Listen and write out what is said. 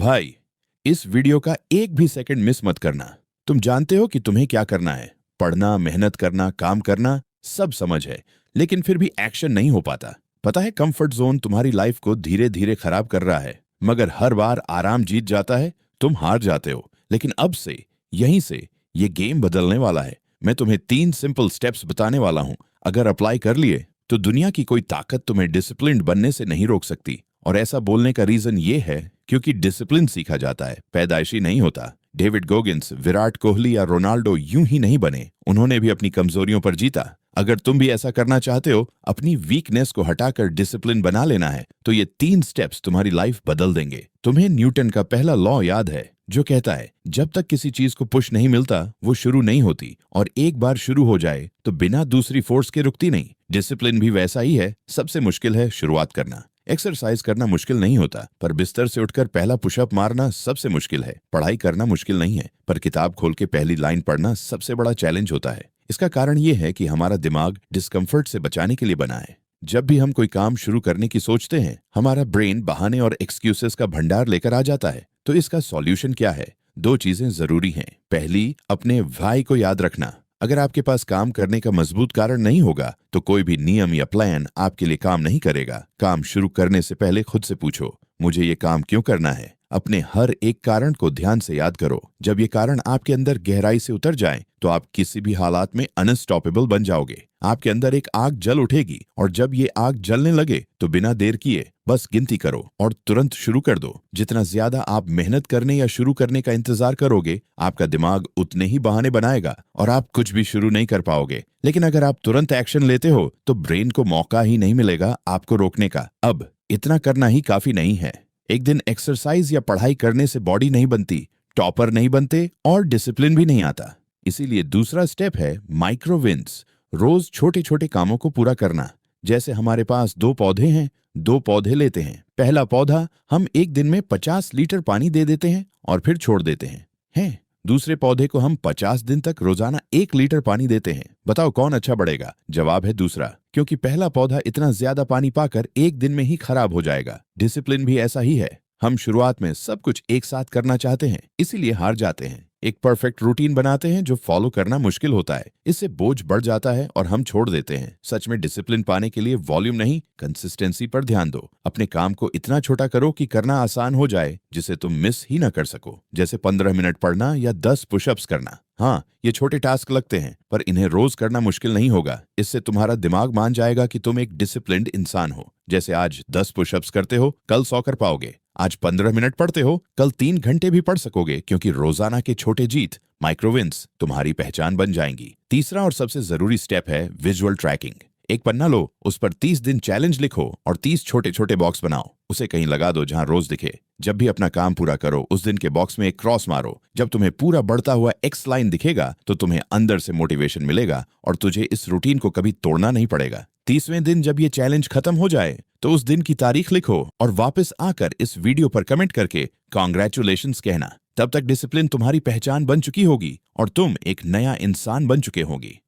भाई, इस वीडियो का एक भी सेकंड मिस मत करना। तुम जानते हो कि तुम्हें क्या करना है। पढ़ना, मेहनत करना, काम करना, सब समझ है, लेकिन फिर भी एक्शन नहीं हो पाता। पता है, कंफर्ट जोन तुम्हारी लाइफ को धीरे धीरे खराब कर रहा है। मगर हर बार आराम जीत जाता है, तुम हार जाते हो। लेकिन अब से, यहीं से, ये गेम बदलने वाला है। मैं तुम्हें 3 सिंपल स्टेप्स बताने वाला हूं। अगर अप्लाई कर लिए तो दुनिया की कोई ताकत तुम्हें डिसिप्लिन्ड बनने से नहीं रोक सकती। और ऐसा बोलने का रीजन ये है क्योंकि डिसिप्लिन सीखा जाता है, पैदाइशी नहीं होता। डेविड गोगिंस, विराट कोहली या रोनाल्डो यूं ही नहीं बने, उन्होंने भी अपनी कमजोरियों पर जीता। अगर तुम भी ऐसा करना चाहते हो, अपनी वीकनेस को हटाकर डिसिप्लिन बना लेना है, तो ये 3 स्टेप्स तुम्हारी लाइफ बदल देंगे। तुम्हें न्यूटन का पहला लॉ याद है, जो कहता है जब तक किसी चीज को पुश नहीं मिलता वो शुरू नहीं होती, और एक बार शुरू हो जाए तो बिना दूसरी फोर्स के रुकती नहीं। डिसिप्लिन भी वैसा ही है। सबसे मुश्किल है शुरुआत करना। एक्सरसाइज करना मुश्किल नहीं होता, पर बिस्तर से उठकर पहला पुशअप मारना सबसे मुश्किल है। पढ़ाई करना मुश्किल नहीं है, पर किताब खोल के पहली लाइन पढ़ना सबसे बड़ा चैलेंज होता है। इसका कारण ये है कि हमारा दिमाग डिस्कम्फर्ट से बचाने के लिए बना है। जब भी हम कोई काम शुरू करने की सोचते हैं, हमारा ब्रेन बहाने और एक्सक्यूजेस का भंडार लेकर आ जाता है। तो इसका सॉल्यूशन क्या है? 2 चीजें जरूरी हैं। पहली, अपने व्हाई को याद रखना। अगर आपके पास काम करने का मजबूत कारण नहीं होगा, तो कोई भी नियम या प्लान आपके लिए काम नहीं करेगा। काम शुरू करने से पहले खुद से पूछो, मुझे ये काम क्यों करना है? अपने हर एक कारण को ध्यान से याद करो। जब ये कारण आपके अंदर गहराई से उतर जाए, तो आप किसी भी हालात में अनस्टॉपेबल बन जाओगे। आपके अंदर एक आग जल उठेगी, और जब ये आग जलने लगे तो बिना देर किए बस गिनती करो और तुरंत शुरू कर दो। जितना ज्यादा आप मेहनत करने या शुरू करने का इंतजार करोगे, आपका दिमाग उतने ही बहाने बनाएगा और आप कुछ भी शुरू नहीं कर पाओगे। लेकिन अगर आप तुरंत एक्शन लेते हो, तो ब्रेन को मौका ही नहीं मिलेगा आपको रोकने का। अब इतना करना ही काफी नहीं है। एक दिन एक्सरसाइज या पढ़ाई करने से बॉडी नहीं बनती, टॉपर नहीं बनते और डिसिप्लिन भी नहीं आता। इसीलिए दूसरा स्टेप है माइक्रो विन्स। रोज छोटे छोटे कामों को पूरा करना। जैसे हमारे पास 2 पौधे हैं, 2 पौधे लेते हैं। पहला पौधा हम एक दिन में 50 लीटर पानी दे देते हैं और फिर छोड़ देते हैं। दूसरे पौधे को हम 50 दिन तक रोजाना 1 लीटर पानी देते हैं। बताओ कौन अच्छा बढ़ेगा? जवाब है दूसरा, क्योंकि पहला पौधा इतना ज्यादा पानी पाकर एक दिन में ही खराब हो जाएगा। डिसिप्लिन भी ऐसा ही है। हम शुरुआत में सब कुछ एक साथ करना चाहते हैं, इसीलिए हार जाते हैं। एक परफेक्ट रूटीन बनाते हैं जो फॉलो करना मुश्किल होता है। इससे बोझ बढ़ जाता है और हम छोड़ देते हैं। सच में डिसिप्लिन पाने के लिए वॉल्यूम नहीं, कंसिस्टेंसी पर ध्यान दो। अपने काम को इतना छोटा करो कि करना आसान हो जाए, जिसे तुम मिस ही ना कर सको। जैसे 15 मिनट पढ़ना या 10 पुशअप्स करना। हाँ, ये छोटे टास्क लगते हैं, पर इन्हें रोज करना मुश्किल नहीं होगा। इससे तुम्हारा दिमाग मान जाएगा कि तुम एक डिसिप्लिन्ड इंसान हो। जैसे आज 10 पुशअप्स करते हो, कल 100 कर पाओगे। आज 15 मिनट पढ़ते हो, कल 3 घंटे भी पढ़ सकोगे, क्योंकि रोजाना के छोटे जीत, माइक्रोविन्स, तुम्हारी पहचान बन जाएंगी। तीसरा और सबसे जरूरी स्टेप है विजुअल ट्रैकिंग। एक पन्ना लो, उस पर 30 दिन चैलेंज लिखो और 30 छोटे छोटे बॉक्स बनाओ। उसे कहीं लगा दो जहां रोज दिखे। जब भी अपना काम पूरा करो, उस दिन के बॉक्स में एक क्रॉस मारो। जब तुम्हें पूरा बढ़ता हुआ एक्स लाइन दिखेगा, तो तुम्हें अंदर से मोटिवेशन मिलेगा और तुझे इस रूटीन को कभी तोड़ना नहीं पड़ेगा। 30वें दिन जब ये चैलेंज खत्म हो जाए, तो उस दिन की तारीख लिखो और वापस आकर इस वीडियो पर कमेंट करके कॉन्ग्रेचुलेशंस कहना। तब तक डिसिप्लिन तुम्हारी पहचान बन चुकी होगी और तुम एक नया इंसान बन चुके होगी।